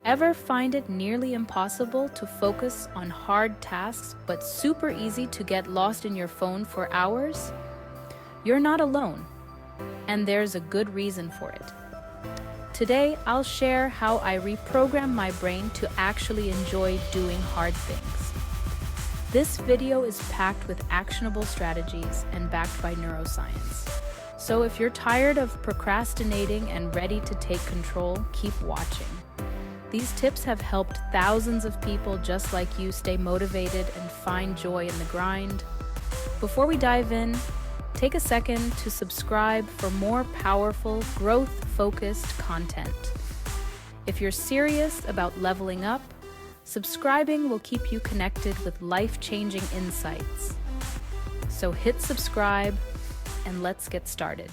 Ever find it nearly impossible to focus on hard tasks, but super easy to get lost in your phone for hours? You're not alone, and there's a good reason for it. Today, I'll share how I reprogram my brain to actually enjoy doing hard things. This video is packed with actionable strategies and backed by neuroscience. So if you're tired of procrastinating and ready to take control, keep watching. These tips have helped thousands of people just like you stay motivated and find joy in the grind. Before we dive in, take a second to subscribe for more powerful, growth-focused content. If you're serious about leveling up, subscribing will keep you connected with life-changing insights. So hit subscribe and let's get started.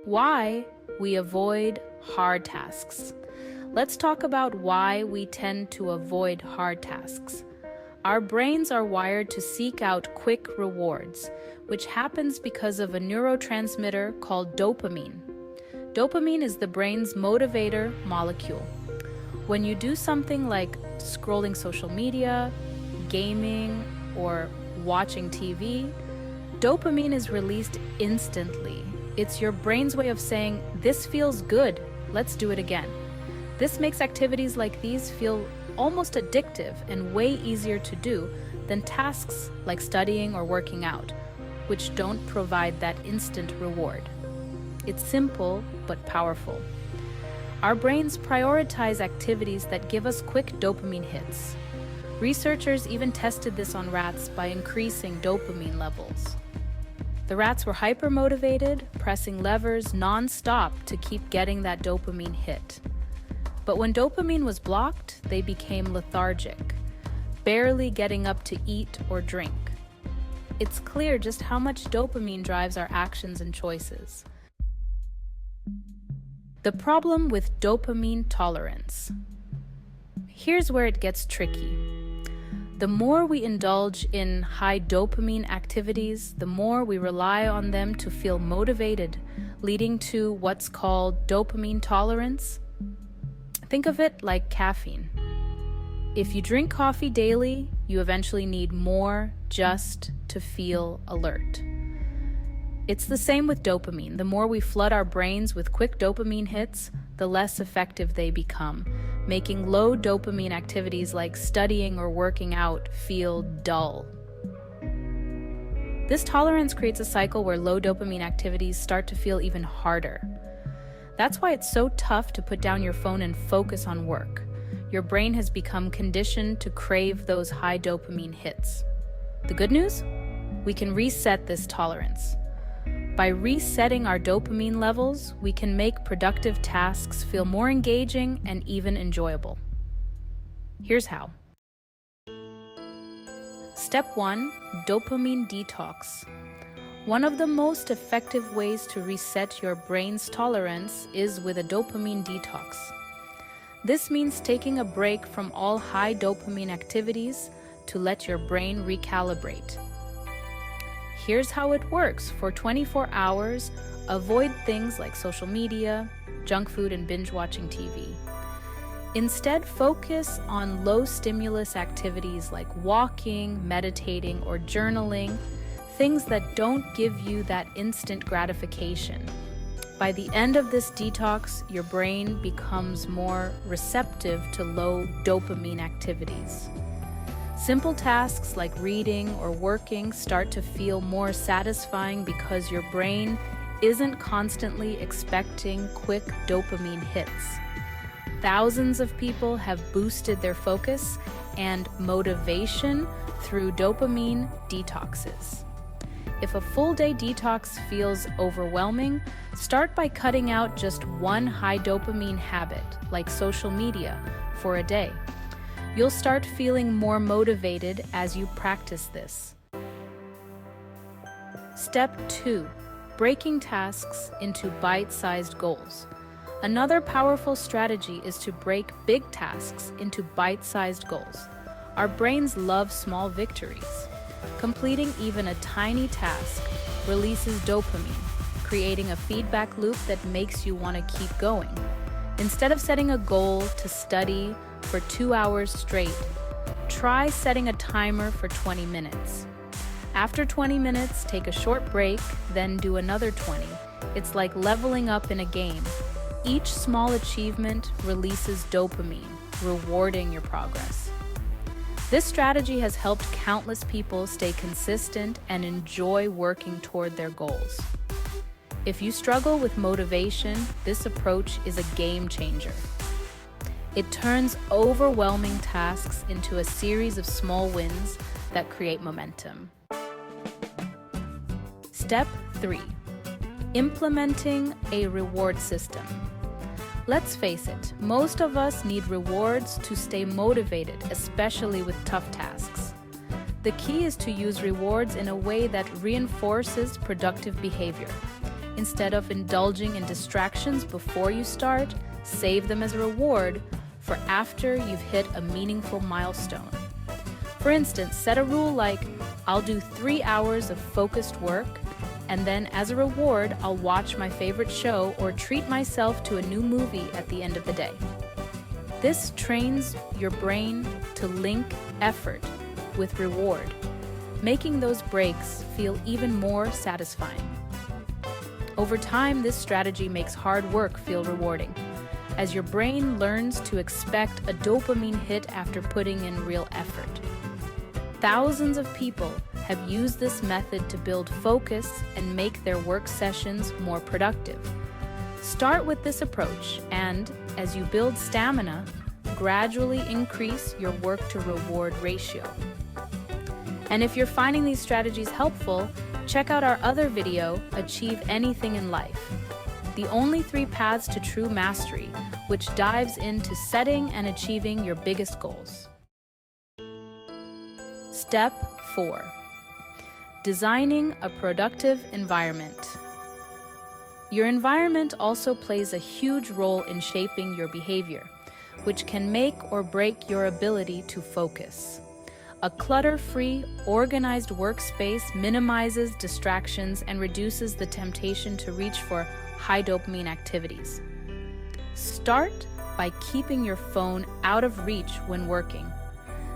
Why we avoid hard tasks. Let's talk about why we tend to avoid hard tasks. Our brains are wired to seek out quick rewards, which happens because of a neurotransmitter called dopamine. Dopamine is the brain's motivator molecule. When you do something like scrolling social media, gaming, or watching TV, dopamine is released instantly. It's your brain's way of saying, "This feels good, let's do it again." This makes activities like these feel almost addictive and way easier to do than tasks like studying or working out, which don't provide that instant reward. It's simple but powerful. Our brains prioritize activities that give us quick dopamine hits. Researchers even tested this on rats by increasing dopamine levels. The rats were hyper-motivated, pressing levers non-stop to keep getting that dopamine hit. But when dopamine was blocked, they became lethargic, barely getting up to eat or drink. It's clear just how much dopamine drives our actions and choices. The problem with dopamine tolerance. Here's where it gets tricky. The more we indulge in high dopamine activities, the more we rely on them to feel motivated, leading to what's called dopamine tolerance. Think of it like caffeine. If you drink coffee daily, you eventually need more just to feel alert. It's the same with dopamine. The more we flood our brains with quick dopamine hits, the less effective they become, making low dopamine activities like studying or working out feel dull. This tolerance creates a cycle where low dopamine activities start to feel even harder. That's why it's so tough to put down your phone and focus on work. Your brain has become conditioned to crave those high dopamine hits. The good news? We can reset this tolerance. By resetting our dopamine levels, we can make productive tasks feel more engaging and even enjoyable. Here's how. Step 1, dopamine detox. One of the most effective ways to reset your brain's tolerance is with a dopamine detox. This means taking a break from all high dopamine activities to let your brain recalibrate. Here's how it works. For 24 hours, avoid things like social media, junk food, and binge-watching TV. Instead, focus on low-stimulus activities like walking, meditating, or journaling, things that don't give you that instant gratification. By the end of this detox, your brain becomes more receptive to low dopamine activities. Simple tasks like reading or working start to feel more satisfying because your brain isn't constantly expecting quick dopamine hits. Thousands of people have boosted their focus and motivation through dopamine detoxes. If a full-day detox feels overwhelming, start by cutting out just one high dopamine habit, like social media, for a day. You'll start feeling more motivated as you practice this. Step 2, breaking tasks into bite-sized goals. Another powerful strategy is to break big tasks into bite-sized goals. Our brains love small victories. Completing even a tiny task releases dopamine, creating a feedback loop that makes you want to keep going. Instead of setting a goal to study for 2 hours straight, try setting a timer for 20 minutes. After 20 minutes, take a short break, then do another 20. It's like leveling up in a game. Each small achievement releases dopamine, rewarding your progress. This strategy has helped countless people stay consistent and enjoy working toward their goals. If you struggle with motivation, this approach is a game changer. It turns overwhelming tasks into a series of small wins that create momentum. Step 3. Implementing a reward system. Let's face it, most of us need rewards to stay motivated, especially with tough tasks. The key is to use rewards in a way that reinforces productive behavior. Instead of indulging in distractions before you start, save them as a reward for after you've hit a meaningful milestone. For instance, set a rule like, I'll do 3 hours of focused work, and then as a reward, I'll watch my favorite show or treat myself to a new movie at the end of the day. This trains your brain to link effort with reward, making those breaks feel even more satisfying. Over time, this strategy makes hard work feel rewarding, as your brain learns to expect a dopamine hit after putting in real effort. Thousands of people have used this method to build focus and make their work sessions more productive. Start with this approach, and as you build stamina, gradually increase your work to reward ratio. And if you're finding these strategies helpful, check out our other video, Achieve Anything in Life. The only 3 paths to true mastery, which dives into setting and achieving your biggest goals. Step 4. Designing a productive environment. Your environment also plays a huge role in shaping your behavior, which can make or break your ability to focus. A clutter-free, organized workspace minimizes distractions and reduces the temptation to reach for high dopamine activities. Start by keeping your phone out of reach when working.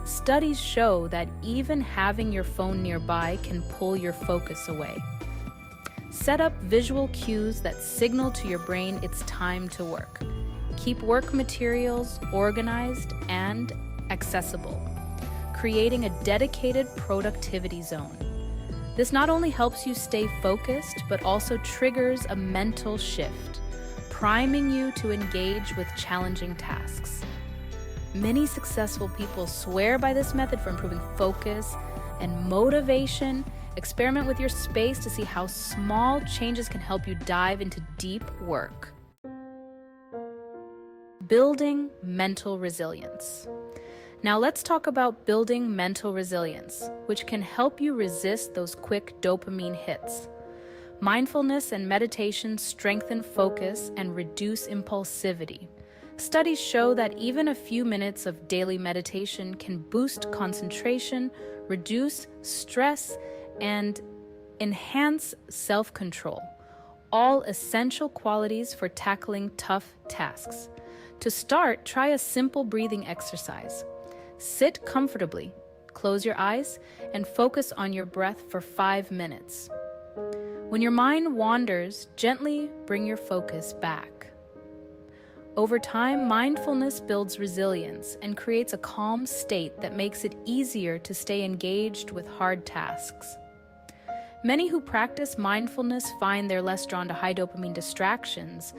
Studies show that even having your phone nearby can pull your focus away. Set up visual cues that signal to your brain it's time to work. Keep work materials organized and accessible, creating a dedicated productivity zone. This not only helps you stay focused, but also triggers a mental shift, priming you to engage with challenging tasks. Many successful people swear by this method for improving focus and motivation. Experiment with your space to see how small changes can help you dive into deep work. Building mental resilience. Now let's talk about building mental resilience, which can help you resist those quick dopamine hits. Mindfulness and meditation strengthen focus and reduce impulsivity. Studies show that even a few minutes of daily meditation can boost concentration, reduce stress, and enhance self-control, all essential qualities for tackling tough tasks. To start, try a simple breathing exercise. Sit comfortably, close your eyes, and focus on your breath for 5 minutes. When your mind wanders, gently bring your focus back. Over time, mindfulness builds resilience and creates a calm state that makes it easier to stay engaged with hard tasks. Many who practice mindfulness find they're less drawn to high dopamine distractions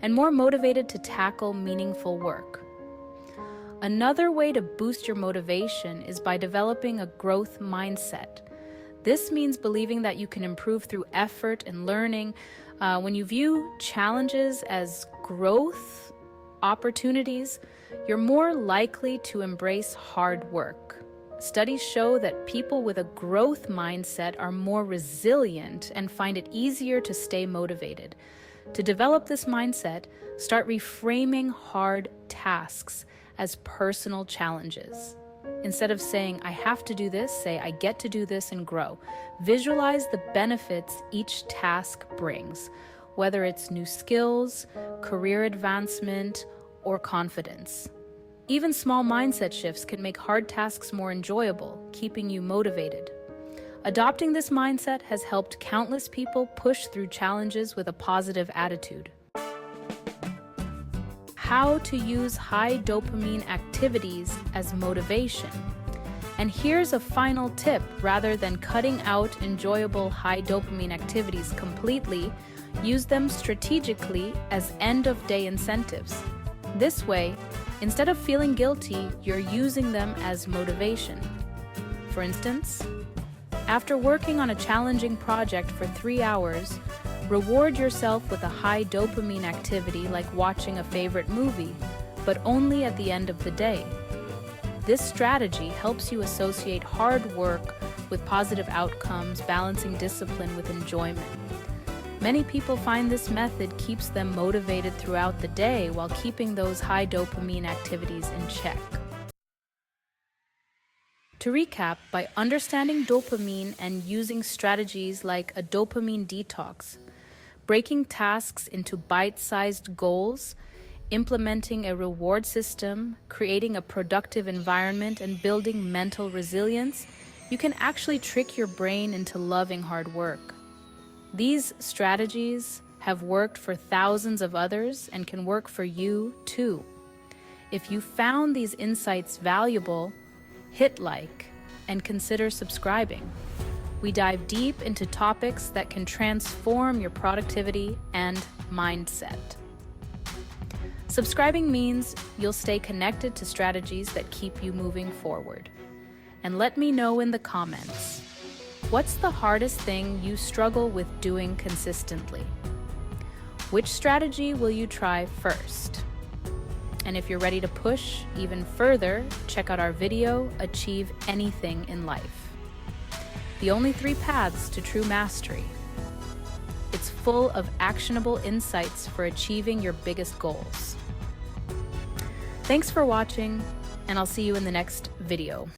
and more motivated to tackle meaningful work. Another way to boost your motivation is by developing a growth mindset. This means believing that you can improve through effort and learning. When you view challenges as growth opportunities, you're more likely to embrace hard work. Studies show that people with a growth mindset are more resilient and find it easier to stay motivated. To develop this mindset, start reframing hard tasks as personal challenges. Instead of saying, I have to do this, say, I get to do this and grow. Visualize the benefits each task brings. whether it's new skills, career advancement, or confidence. Even small mindset shifts can make hard tasks more enjoyable, keeping you motivated. Adopting this mindset has helped countless people push through challenges with a positive attitude. How to use high dopamine activities as motivation. And here's a final tip: rather than cutting out enjoyable high dopamine activities completely, use them strategically as end-of-day incentives. This way, instead of feeling guilty, you're using them as motivation. For instance, after working on a challenging project for 3 hours, reward yourself with a high dopamine activity like watching a favorite movie, but only at the end of the day. This strategy helps you associate hard work with positive outcomes, balancing discipline with enjoyment. Many people find this method keeps them motivated throughout the day while keeping those high dopamine activities in check. To recap, by understanding dopamine and using strategies like a dopamine detox, breaking tasks into bite-sized goals, implementing a reward system, creating a productive environment, and building mental resilience, you can actually trick your brain into loving hard work. These strategies have worked for thousands of others and can work for you too. If you found these insights valuable, hit like and consider subscribing. We dive deep into topics that can transform your productivity and mindset. Subscribing means you'll stay connected to strategies that keep you moving forward. And let me know in the comments, what's the hardest thing you struggle with doing consistently? Which strategy will you try first? And if you're ready to push even further, check out our video, Achieve Anything in Life. The only 3 paths to true mastery. It's full of actionable insights for achieving your biggest goals. Thanks for watching, and I'll see you in the next video.